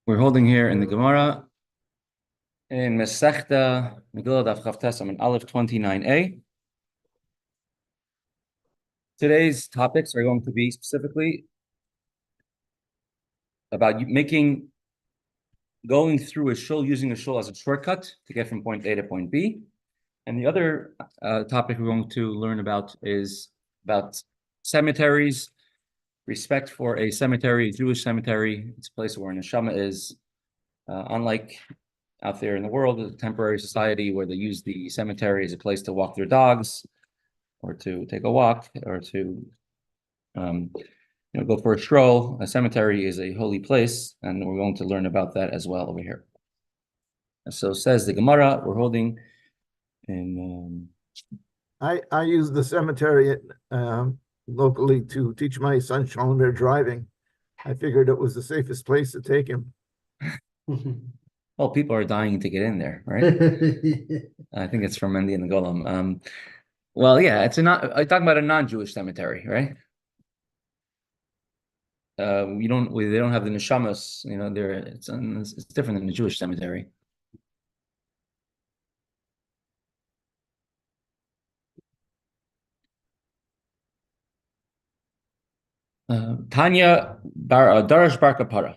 We're holding here in the Gemara in Mesechta Megillah Daf Chavtes in Aleph 29a. Today's topics are going to be specifically about going through a shul, using a shul as a shortcut to get from point A to point B. And the other topic we're going to learn about is about cemeteries, respect for a cemetery, a Jewish cemetery. It's a place where neshama is, unlike out there in the world, a temporary society where they use the cemetery as a place to walk their dogs, or to take a walk, or to go for a stroll. A cemetery is a holy place, and we're going to learn about that as well over here. And so says the Gemara, we're holding in... I use the cemetery locally to teach my son Shalom driving. I figured it was the safest place to take him. Well, people are dying to get in there, right? I think it's from Mendy and the Golem. Well, yeah, I'm talking about a non-Jewish cemetery, right? They don't have the neshamas, it's different than the Jewish cemetery. Tanya Darash Bar Kapara.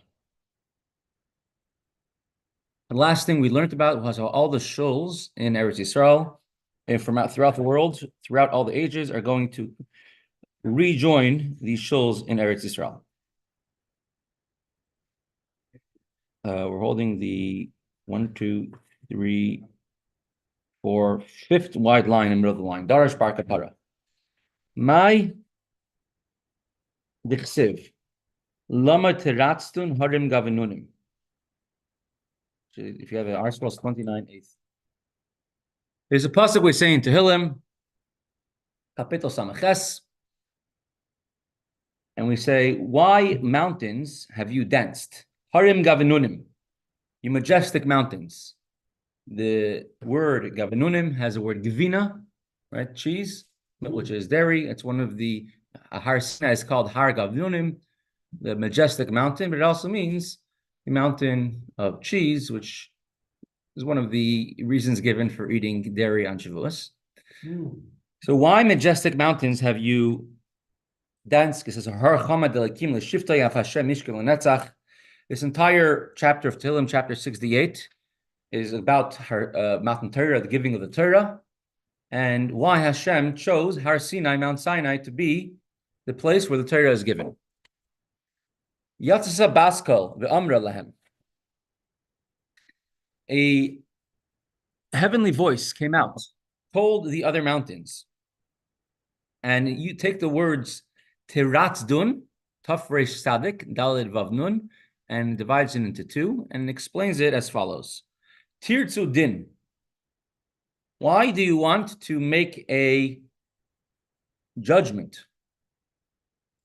The last thing we learned about was how all the shuls in Eretz Yisrael and throughout the world, throughout all the ages, are going to rejoin these shuls in Eretz Yisrael. We're holding the 1, 2, 3, 4, 5th wide line in the middle of the line. Darash Bar Kapara. My Dichsiv. Lama Teratztun Harim Gavinunim. If you have an R-Scrolls 29/8. There's a pasuk we're saying Tehillim, Kapitel Samaches, and we say, why mountains have you danced? Harim Gavinunim, you majestic mountains. The word Gavinunim has the word Gvina, right? Cheese, which is dairy. It's one of the Har Sinai is called Har Gavinunim, the majestic mountain, but it also means the mountain of cheese, which is one of the reasons given for eating dairy on Shavuos. So why majestic mountains have you danced? It says, this entire chapter of Tehillim, chapter 68, is about Mount Torah, the giving of the Torah, and why Hashem chose Har Sinai, Mount Sinai, to be the place where the Torah is given. Yatzasa Baskal ve'amra lahem. A heavenly voice came out, told the other mountains, and you take the words Tiratzdun, Taf Resh Sadik, Daled Vav Nun, and divides it into two, and explains it as follows: Tirtzu Din. Why do you want to make a judgment?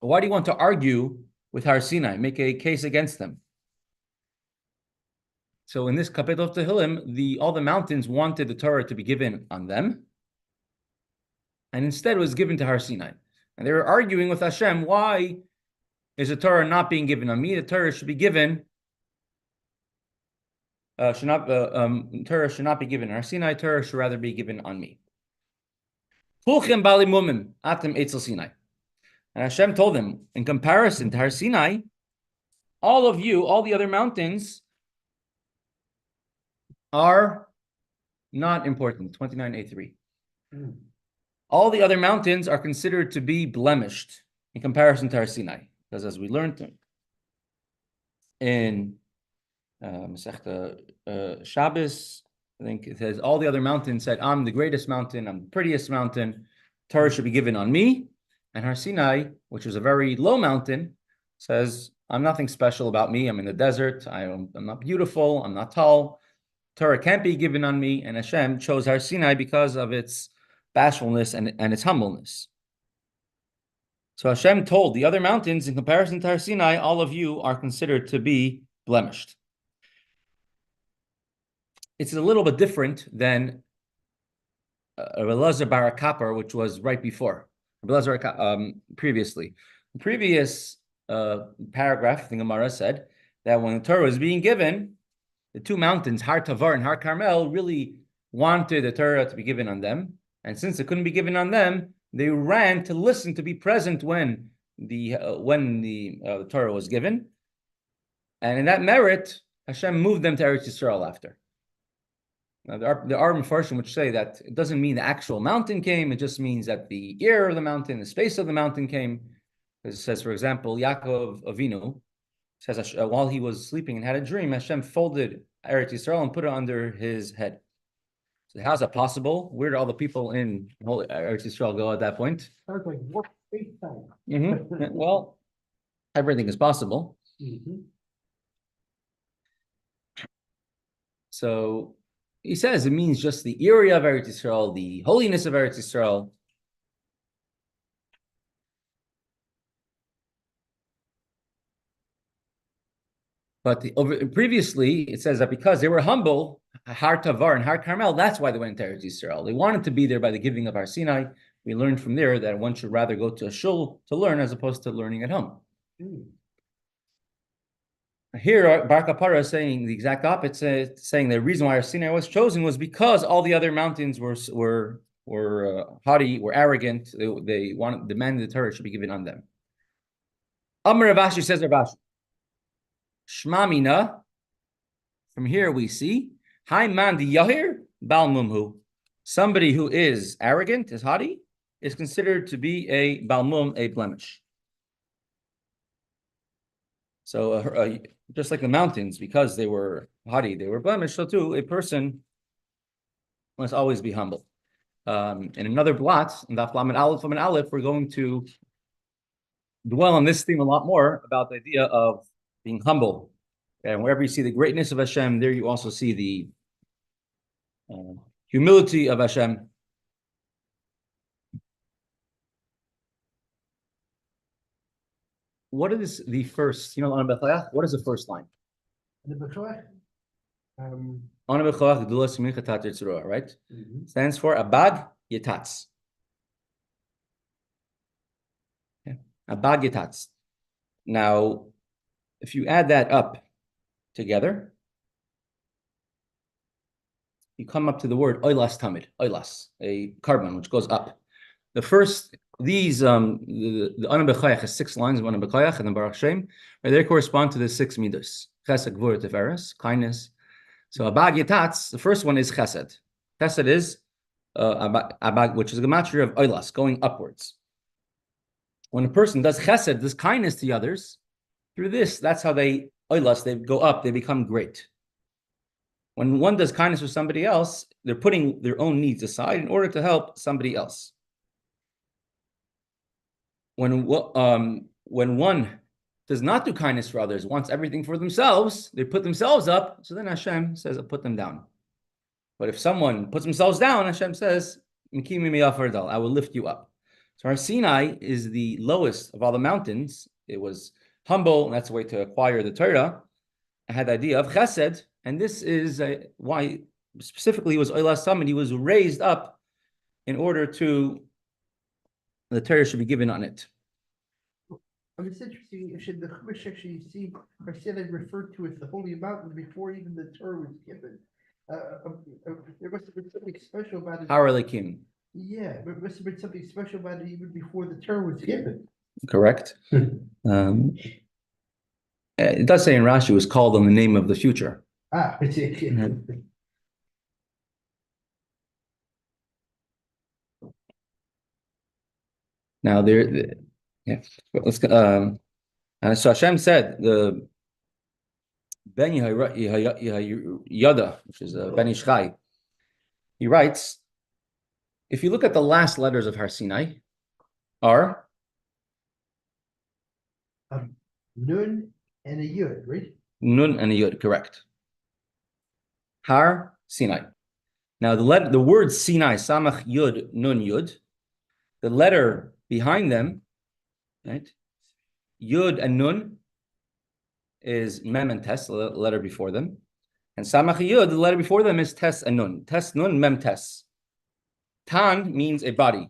Why do you want to argue with Har Sinai, make a case against them? So in this Kapitel of Tehillim, all the mountains wanted the Torah to be given on them, and instead it was given to Har Sinai. And they were arguing with Hashem, why is the Torah not being given on me? The Torah should be given, Torah should not be given on Har Sinai, Torah should rather be given on me. Kulchem bali mumim atem etzel Sinai. And Hashem told them, in comparison to Har Sinai, all of you, all the other mountains, are not important. 29a3. All the other mountains are considered to be blemished in comparison to Har Sinai. Because as we learned in Mesechta Shabbos, I think it says, all the other mountains said, I'm the greatest mountain, I'm the prettiest mountain, Torah should be given on me. And Har Sinai, which is a very low mountain, says, I'm nothing special about me. I'm in the desert. I'm not beautiful. I'm not tall. Torah can't be given on me. And Hashem chose Har Sinai because of its bashfulness and its humbleness. So Hashem told the other mountains, in comparison to Har Sinai, all of you are considered to be blemished. It's a little bit different than Elazar Bar Kapar, which was right before. Previously. The previous paragraph, the Gemara said that when the Torah was being given, the two mountains, Har Tavar and Har Carmel, really wanted the Torah to be given on them. And since it couldn't be given on them, they ran to listen, to be present when the Torah was given. And in that merit, Hashem moved them to Eretz Yisrael after. Now, there are Mefarshim which say that it doesn't mean the actual mountain came, it just means that the air of the mountain, the space of the mountain came. It says, for example, Yaakov Avinu says while he was sleeping and had a dream, Hashem folded Eretz Yisrael and put it under his head. So how's that possible? Where did all the people in whole Eretz Yisrael go at that point? Sounds like what space time. Well, everything is possible. So he says it means just the area of Eretz Yisrael, the holiness of Eretz Yisrael. But previously, it says that because they were humble, Har Tavar and Har Carmel, that's why they went to Eretz Yisrael. They wanted to be there by the giving of Har Sinai. We learned from there that one should rather go to a shul to learn as opposed to learning at home. Here, Bar Kapara is saying the exact opposite, saying the reason why Har Sinai was chosen was because all the other mountains were haughty, were arrogant. They demanded the Torah should be given on them. Amar Rav Ashi says, Rav Ashi, Shma Mina, from here we see, Hai Man di Yahir Bal Mumhu. Somebody who is arrogant, is haughty, is considered to be a Bal Mum, a blemish. So just like the mountains, because they were haughty, they were blemished, so too, a person must always be humble. In another blot, in Daf Lamed Aleph, we're going to dwell on this theme a lot more about the idea of being humble. And wherever you see the greatness of Hashem, there you also see the humility of Hashem. What is the first, what is the first line? The Bechorach, right? Stands for Abag Yetatz. Abag Yetatz. Now, if you add that up together, you come up to the word oilas tamid, oilas, a carbon which goes up. The first, these, the Ana B'chayach has 6 lines of Ana B'chayach and then Baruch Shem, where they correspond to the 6 midos. Chesed, Gvur, Tiferes, kindness. So Abag Yetatz, the first one is Chesed. Chesed is Abag, which is a gematria of oilas, going upwards. When a person does Chesed, does kindness to others, through this, that's how they go up, they become great. When one does kindness for somebody else, they're putting their own needs aside in order to help somebody else. When one does not do kindness for others, wants everything for themselves, they put themselves up, so then Hashem says, I'll put them down. But if someone puts themselves down, Hashem says, I will lift you up. So Har Sinai is the lowest of all the mountains. It was humble, and that's the way to acquire the Torah. I had the idea of Chesed, and this is why specifically was Oilas Tamid. He was raised up in order to the Torah should be given on it. It's interesting. Should the Chumash actually see Har Sinai referred to as the holy mountain before even the Torah was given? There must have been something special about it. Har Elikim. Yeah, but there must have been something special about it even before the Torah was given. Correct. It does say in Rashi it was called on the name of the future. Now let's and so Hashem said the Ben Yada, which is Ben Ishchai, he writes, if you look at the last letters of Har Sinai, are Nun and a Yud, right? Nun and a Yud, correct. Har Sinai. Now the word Sinai, Samach Yud, Nun Yud, the letter behind them, right? Yud and Nun is Mem and Tes, the letter before them. And Samach Yud, the letter before them is Tes and Nun. Tes, Nun, Mem, Tes. Tan means a body.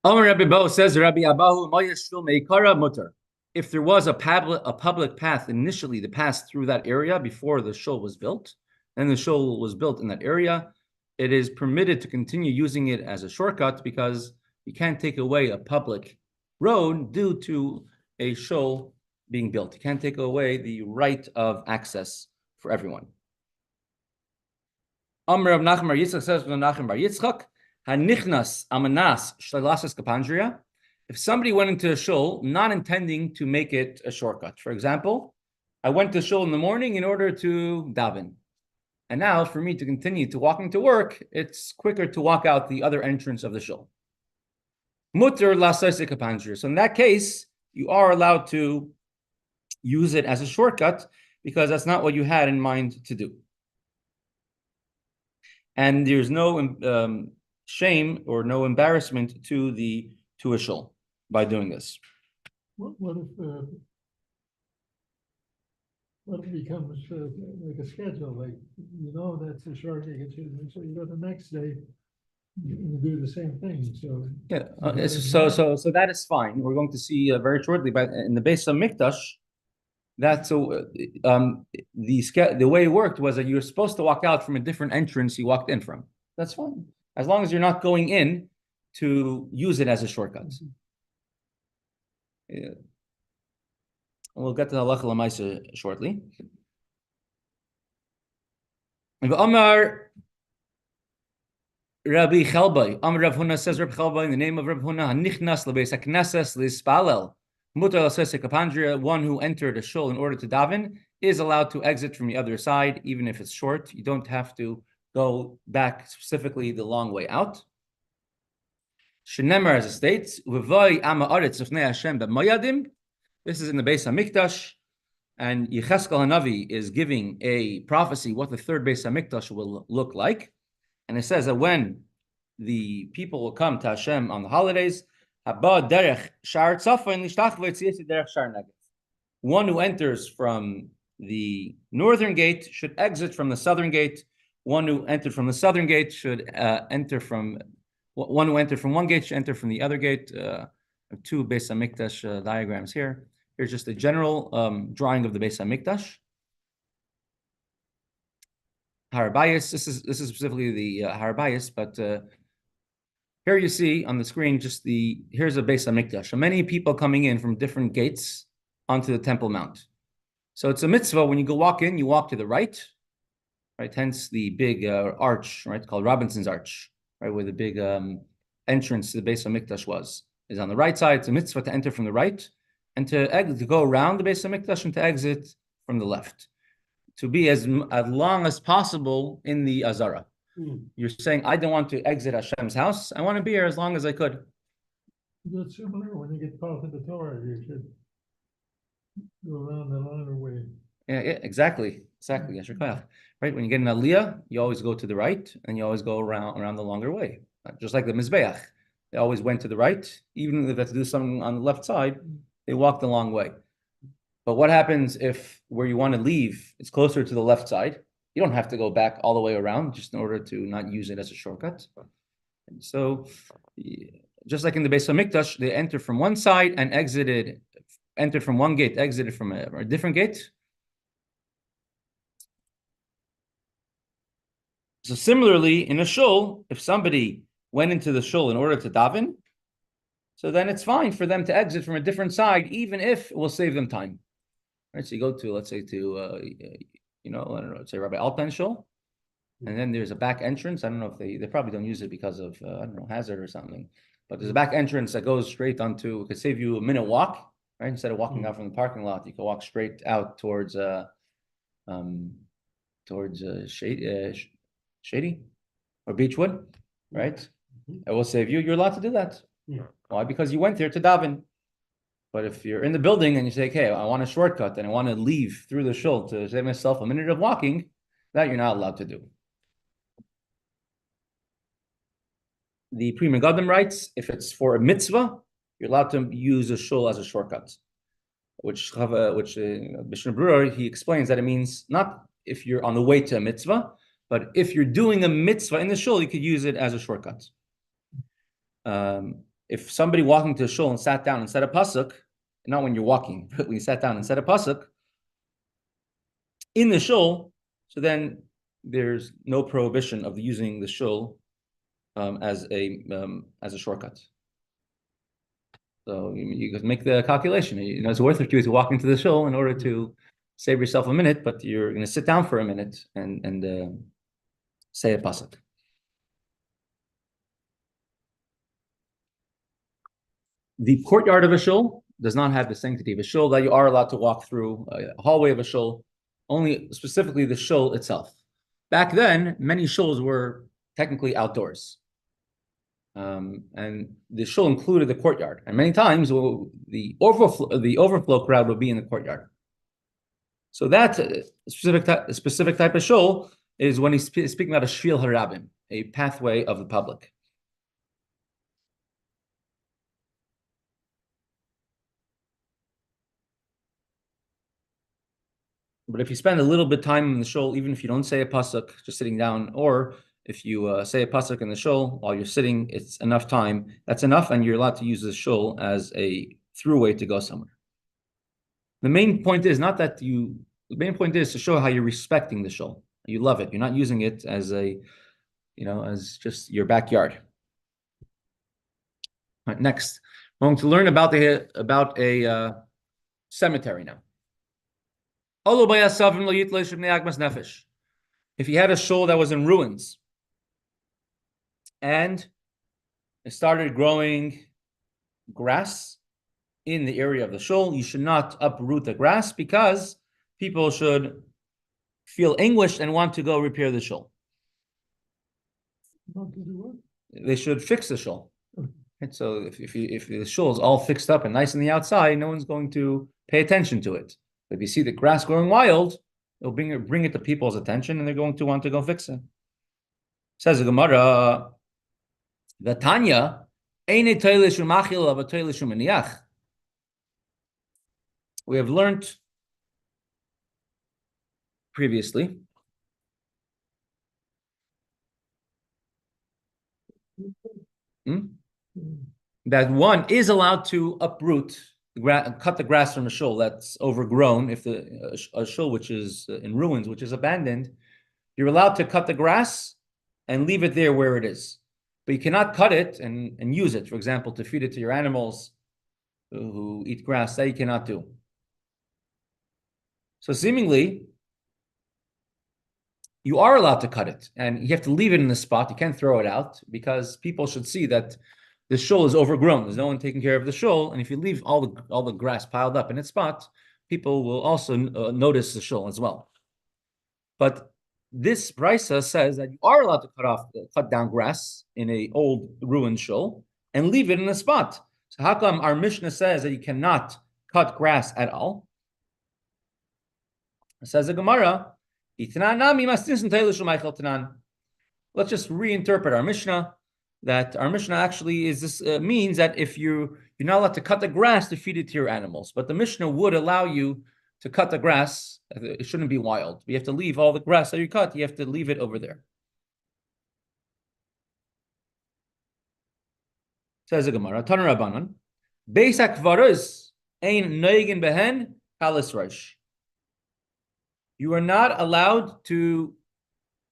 Amar Rabbi Bo says Rabbi Abahu Mayashul Meikara Mutter. If there was a public path initially to pass through that area before the shul was built, and the shul was built in that area, it is permitted to continue using it as a shortcut because you can't take away a public road due to a shul being built. You can't take away the right of access for everyone. Amr of Nachman Bar Yitzchak says from Nachman Bar Yitzchak, Hanichnas amanas shalalas kapandria. If somebody went into a shul not intending to make it a shortcut, for example, I went to shul in the morning in order to daven, and now for me to continue to walking to work, it's quicker to walk out the other entrance of the shul. Mutter lasase kapandria. So in that case, you are allowed to use it as a shortcut because that's not what you had in mind to do. And there's no shame or no embarrassment to a shul by doing this. What if it becomes like a schedule, like, that's a short, so you go the next day, you do the same thing, so. Yeah, so that is fine. We're going to see very shortly, but in the Beis HaMikdash, that's the way it worked was that you were supposed to walk out from a different entrance you walked in from. That's fine, as long as you're not going in to use it as a shortcut. Yeah. We'll get to the halacha l'maisa shortly. Amar Rabbi Chelbai, Amar Rav Huna says Rabbi Chelbai in the name of Rabbi Huna, Hanichnas lebeis hakneses lispalel. One who entered a shul in order to daven is allowed to exit from the other side, even if it's short. You don't have to go back specifically the long way out. Shenemar, as it states, this is in the Beis HaMikdash, and Yecheskel Hanavi is giving a prophecy what the third Beis HaMikdash will look like. And it says that when the people will come to Hashem on the holidays, one who enters from the northern gate should exit from the southern gate. One who entered from the southern gate should enter from one who entered from one gate should enter from the other gate. Two Beis HaMikdash diagrams here. Here's just a general drawing of the Beis HaMikdash. Harabayas. This is specifically the Harabayas, but here you see on the screen here's a Beis HaMikdash. Many people coming in from different gates onto the Temple Mount. So it's a mitzvah when you go walk in, you walk to the right, right? Hence the big arch, right, called Robinson's Arch, right, where the big entrance to the Beis HaMikdash is on the right side. It's a mitzvah to enter from the right and to go around the Beis HaMikdash and to exit from the left, to be as long as possible in the Azara. You're saying, I don't want to exit Hashem's house. I want to be here as long as I could. That's similar when you get caught in the Torah, you should go around the longer way. Yeah, exactly. Right? When you get an Aliyah, you always go to the right and you always go around the longer way. Just like the Mizbeach. They always went to the right. Even if they have to do something on the left side, they walked the long way. But what happens if where you want to leave is closer to the left side? You don't have to go back all the way around just in order to not use it as a shortcut. And so, just like in the Beis HaMikdash, they entered from one side and entered from one gate, exited from a different gate. So similarly, in a shul, if somebody went into the shul in order to daven, so then it's fine for them to exit from a different side, even if it will save them time. Right? So you go to, let's say, I don't know, say Rabbi Alpen's shul, and then there's a back entrance. I don't know if they probably don't use it because of, hazard or something. But there's a back entrance that goes straight onto, it could save you a minute walk, right? Instead of walking out from the parking lot, you can walk straight out towards Shady or Beechwood, right? It will save you. You're allowed to do that. Yeah. Why? Because you went there to daven. But if you're in the building and you say, okay, I want a shortcut and I want to leave through the shul to save myself a minute of walking, that you're not allowed to do. The Pri Megadim writes, if it's for a mitzvah, you're allowed to use a shul as a shortcut. Which Mishnah Berurah, he explains that it means not if you're on the way to a mitzvah, but if you're doing a mitzvah in the shul, you could use it as a shortcut. if somebody walking to the shul and sat down and said a pasuk, not when you're walking, but when you sat down and said a pasuk in the shul, so then there's no prohibition of using the shul as a shortcut. So you can make the calculation. It's worth it to you to walk into the shul in order to save yourself a minute, but you're going to sit down for a minute and say a pasuk. The courtyard of a shul does not have the sanctity of a shul, that you are allowed to walk through a hallway of a shul, only specifically the shul itself. Back then, many shuls were technically outdoors. And the shul included the courtyard. And many times, the overflow crowd would be in the courtyard. So that specific type of shul is when he's speaking about a shvil harabim, a pathway of the public. But if you spend a little bit of time in the shul, even if you don't say a pasuk, just sitting down, or if you say a pasuk in the shul while you're sitting, it's enough time. That's enough, and you're allowed to use the shul as a throughway to go somewhere. The main point is not that the main point is to show how you're respecting the shul. You love it. You're not using it as as just your backyard. All right, next, we're going to learn about a cemetery now. If you had a shul that was in ruins and it started growing grass in the area of the shul, you should not uproot the grass because people should feel anguished and want to go repair the shul. They should fix the shul. And so if the shul is all fixed up and nice on the outside, no one's going to pay attention to it. If you see the grass growing wild, it'll bring it to people's attention, and they're going to want to go fix it. Says the Gemara, the Tanya, we have learned previously that one is allowed to uproot, cut the grass from a shul that's overgrown. If a shul which is in ruins, which is abandoned, you're allowed to cut the grass and leave it there where it is. But you cannot cut it and use it, for example, to feed it to your animals who eat grass. That you cannot do. So seemingly, you are allowed to cut it, and you have to leave it in the spot. You can't throw it out because people should see that the shul is overgrown. There's no one taking care of the shul, and if you leave all the grass piled up in its spot, people will also notice the shul as well. But this brisa says that you are allowed to cut down grass in a old ruined shul and leave it in a spot. So how come our Mishnah says that you cannot cut grass at all? It says the Gemara, let's just reinterpret our Mishnah. That our Mishnah actually is this means that if you're not allowed to cut the grass to feed it to your animals, but the Mishnah would allow you to cut the grass. It shouldn't be wild. You have to leave all the grass that you cut. You have to leave it over there. Says the Gemara, Tana Rabbanan, Beis HaKvaros ein noigin behen kalis rosh. You are not allowed to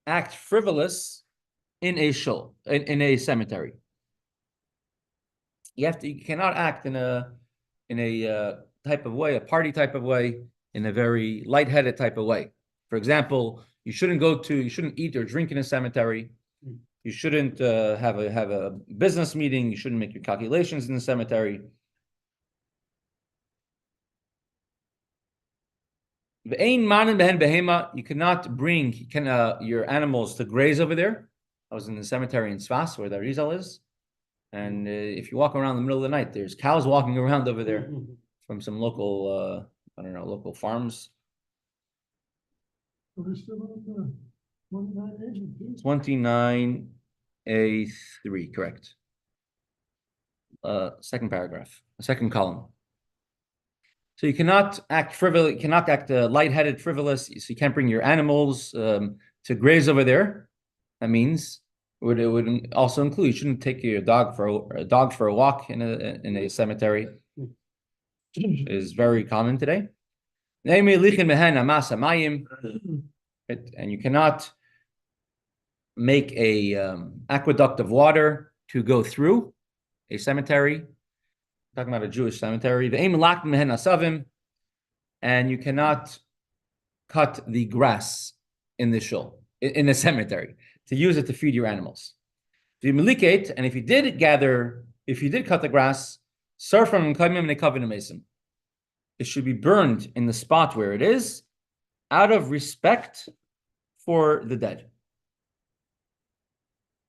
act frivolous in a shul, in a cemetery. You cannot act in a type of way, a party type of way, in a very lightheaded type of way. For example, you shouldn't eat or drink in a cemetery. You shouldn't have a business meeting. You shouldn't make your calculations in the cemetery. You cannot bring your animals to graze over there. I was in the cemetery in Svas where the Arizal is. And if you walk around in the middle of the night, there's cows walking around over there from some local, local farms. 29A3, correct. Second paragraph, second column. So you cannot act frivolous, you cannot act lightheaded, frivolous. So you can't bring your animals to graze over there. That means it would also include you shouldn't take your dog for a walk in a cemetery. Is very common today. And you cannot make a aqueduct of water to go through a cemetery. Talking about a Jewish cemetery. And you cannot cut the grass in the shul, in the cemetery, to use it to feed your animals. And if you did cut the grass, it should be burned in the spot where it is, out of respect for the dead.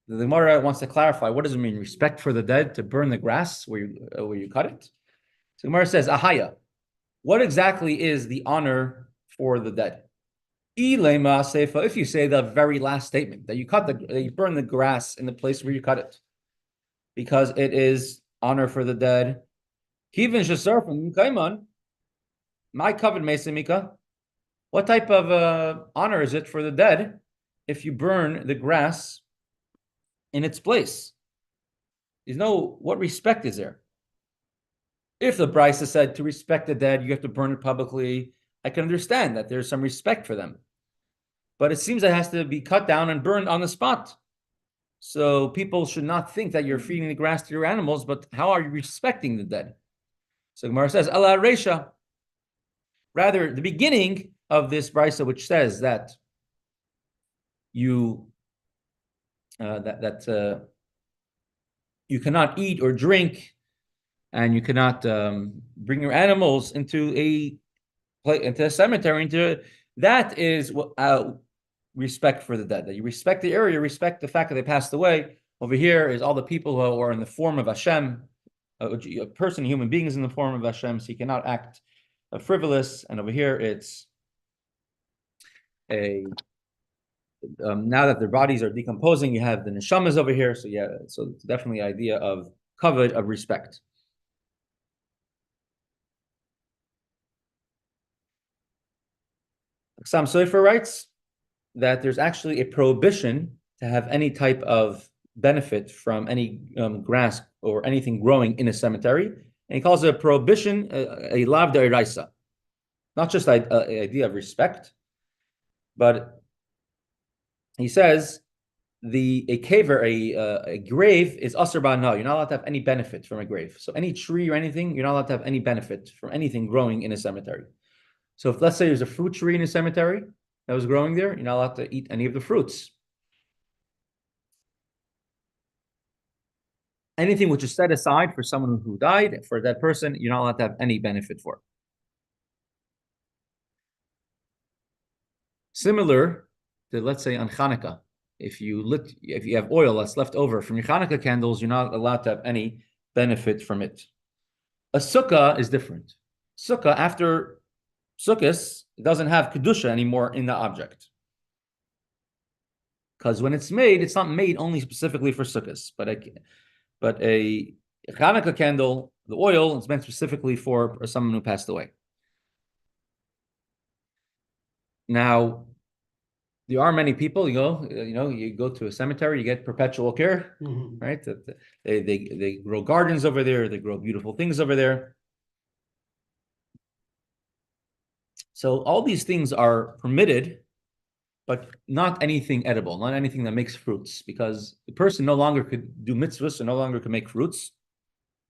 The Gemara wants to clarify, what does it mean, respect for the dead, to burn the grass where you cut it? So the Gemara says, ahaya, what exactly is the honor for the dead? If you say the very last statement, that you burn the grass in the place where you cut it, because it is honor for the dead. My covered Mesamika, what type of honor is it for the dead if you burn the grass in its place? What respect is there? If the Brisa said to respect the dead, you have to burn it publicly, I can understand that there's some respect for them. But it seems it has to be cut down and burned on the spot. So people should not think that you're feeding the grass to your animals, but how are you respecting the dead? So Gemara says, Allah Reisha. Rather, the beginning of this brisa, which says that you you cannot eat or drink, and you cannot bring your animals into a cemetery. That is respect for the dead. That you respect the area, respect the fact that they passed away. Over here is all the people who are in the form of Hashem. A human being is in the form of Hashem, so you cannot act frivolous. And over here, it's now that their bodies are decomposing, you have the neshamas over here. So yeah, so it's definitely the idea of kavod, of respect. Sam Sofer writes that there's actually a prohibition to have any type of benefit from any grass or anything growing in a cemetery. And he calls it a prohibition, a lav d'oraisa. Not just an idea of respect, but he says a grave is asr ba'ana. You're not allowed to have any benefit from a grave. So any tree or anything, you're not allowed to have any benefit from anything growing in a cemetery. So if, let's say, there's a fruit tree in a cemetery that was growing there, you're not allowed to eat any of the fruits. Anything which is set aside for someone who died, for that person, you're not allowed to have any benefit for. Similar to, let's say, on Hanukkah, if you have oil that's left over from your Hanukkah candles, you're not allowed to have any benefit from it. A sukkah is different. Sukkah, after Sukkos, it doesn't have kedusha anymore in the object, because when it's made, it's not made only specifically for Sukkos, but a Hanukkah candle, the oil, is meant specifically for someone who passed away. Now, there are many people, you go to a cemetery, you get perpetual care, right? They grow gardens over there, they grow beautiful things over there. So all these things are permitted, but not anything edible, not anything that makes fruits, because the person no longer could do mitzvahs and no longer could make fruits.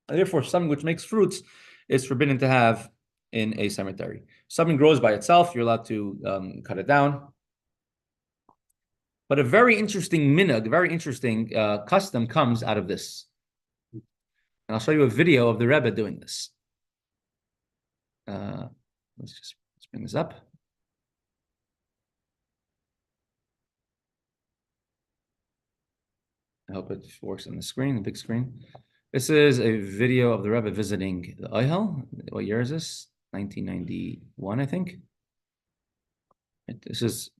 And therefore, something which makes fruits is forbidden to have in a cemetery. Something grows by itself, you're allowed to cut it down. But a very interesting minhag, a very interesting custom comes out of this. And I'll show you a video of the Rebbe doing this. Let's bring this up. I hope it works on the screen, the big screen. This is a video of the Rebbe visiting the Ohel. What year is this? 1991, I think. This is,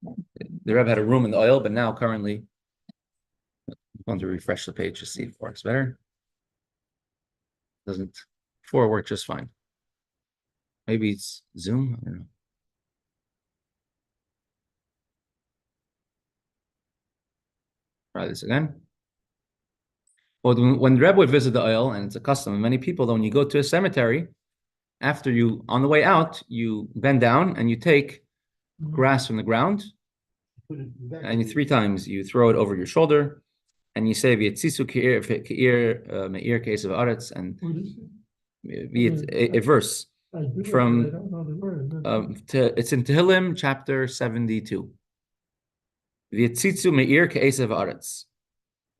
the Rebbe had a room in the Ohel, but now currently, I'm going to refresh the page to see if it works better. Doesn't, before it worked just fine. Maybe it's Zoom, I don't know. Try this again. Well, when the Rebbe would visit the oil, and it's a custom of many people, that when you go to a cemetery, after you, on the way out, you bend down and you take grass from the ground, Put it back and in. 3 times you throw it over your shoulder, and you say "V'yetzisu ke'ir me'ir ke'esav haaretz," and What is it? a verse I do it, from, but I don't know the word. it's in Tehillim chapter 72. V'yetzitu me'ir ke'esav haaretz.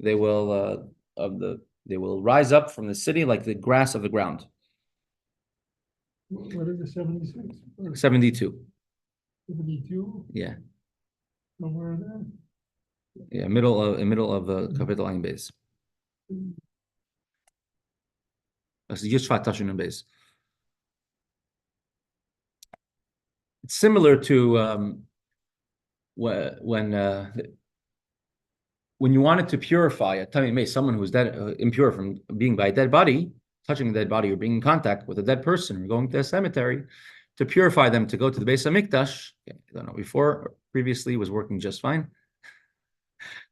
They will they will rise up from the city like the grass of the ground. What is it, 76? 72. 72, Yeah. somewhere in there? Yeah, middle of the Kapitel Ayin Beis. That's Yishvat Tashin and Beis. It's similar to when you wanted to purify a Tamei Meis, someone who was dead, impure from being by a dead body, touching a dead body or being in contact with a dead person or going to a cemetery, to purify them to go to the Beis Hamikdash. I don't know, before or previously was working just fine.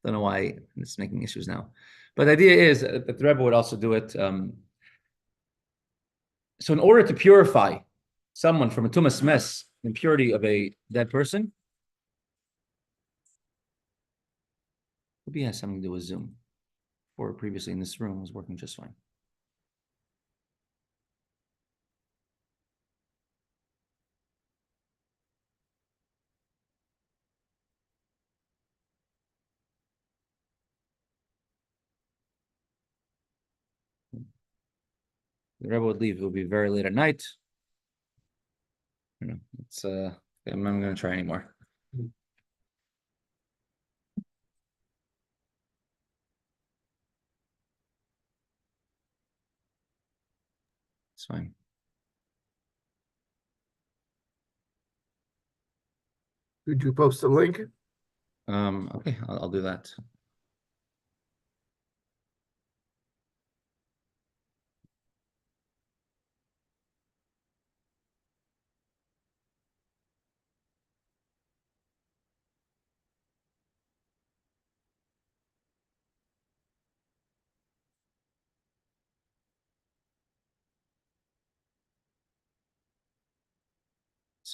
Don't know why it's making issues now. But the idea is that the Rebbe would also do it. So in order to purify someone from a tumas mes, impurity of a dead person, maybe it has something to do with Zoom. Or previously in this room was working just fine. The Rebbe would leave. It would be very late at night. It's I'm not going to try anymore. It's fine. Could you post a link? Okay, I'll do that.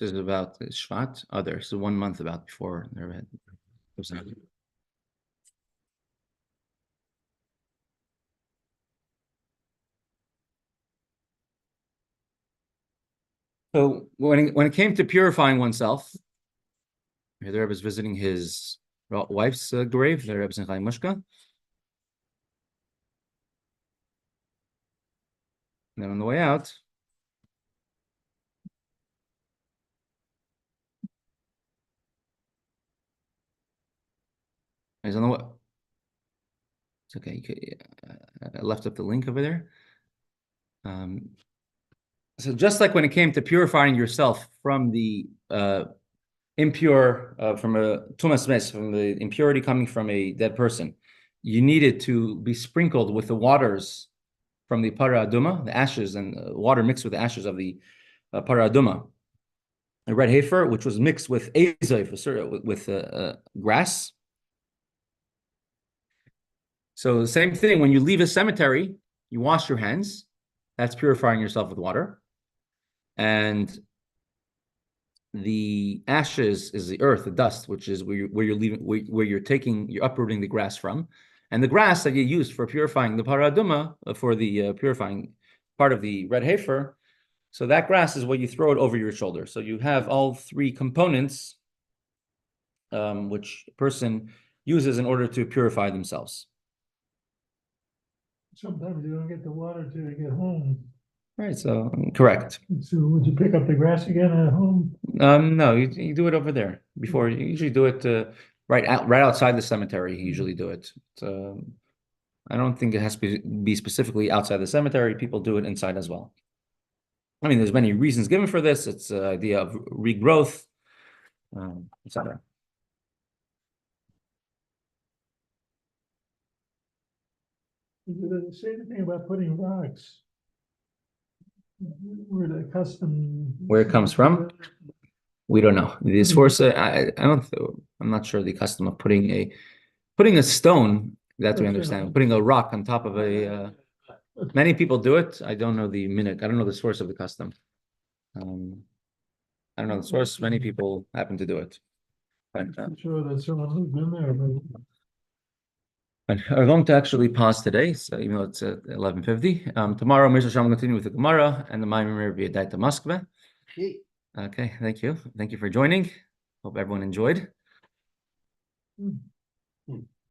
This is about Shvat. Oh, there's 1 month about before the Rebbe was not. So when it came to purifying oneself, the Rebbe is visiting his wife's grave, the Rebbe's in Chaim Mushka. And then on the way out, he's on the way. It's okay. I left up the link over there. So just like when it came to purifying yourself from the impure, from a tumas mes, from the impurity coming from a dead person, you needed to be sprinkled with the waters from the para aduma, the ashes and water mixed with the ashes of the para aduma, a red heifer, which was mixed with azov, with grass. So the same thing, when you leave a cemetery, you wash your hands. That's purifying yourself with water. And the ashes is the earth, the dust, which is where you're leaving, where you're uprooting the grass from. And the grass that you used for purifying the paraduma, for the purifying part of the red heifer, so that grass is what you throw it over your shoulder. So you have all 3 components which a person uses in order to purify themselves. Sometimes you don't get the water till you get home. Right, so correct. So would you pick up the grass again at home? No, you do it over there. Before you usually do it right outside the cemetery. You usually do it. I don't think it has to be specifically outside the cemetery. People do it inside as well. I mean, there's many reasons given for this. It's the idea of regrowth, etc. Does it say anything about putting rocks? Where the custom. Where it comes from? We don't know. This force, I'm not sure the custom of putting Putting a stone, that's what I Okay. understand. Putting a rock on top of a, many people do it. I don't know the minute. I don't know the source of the custom. I don't know the source. Many people happen to do it. But, I'm sure that someone who's been there, but but we're going to actually pause today, so even though it's at 11:50. Tomorrow, Mr. Shalom will continue with the Gemara and the Maimon Rebbe Daita Moskva. Okay, thank you. Thank you for joining. Hope everyone enjoyed.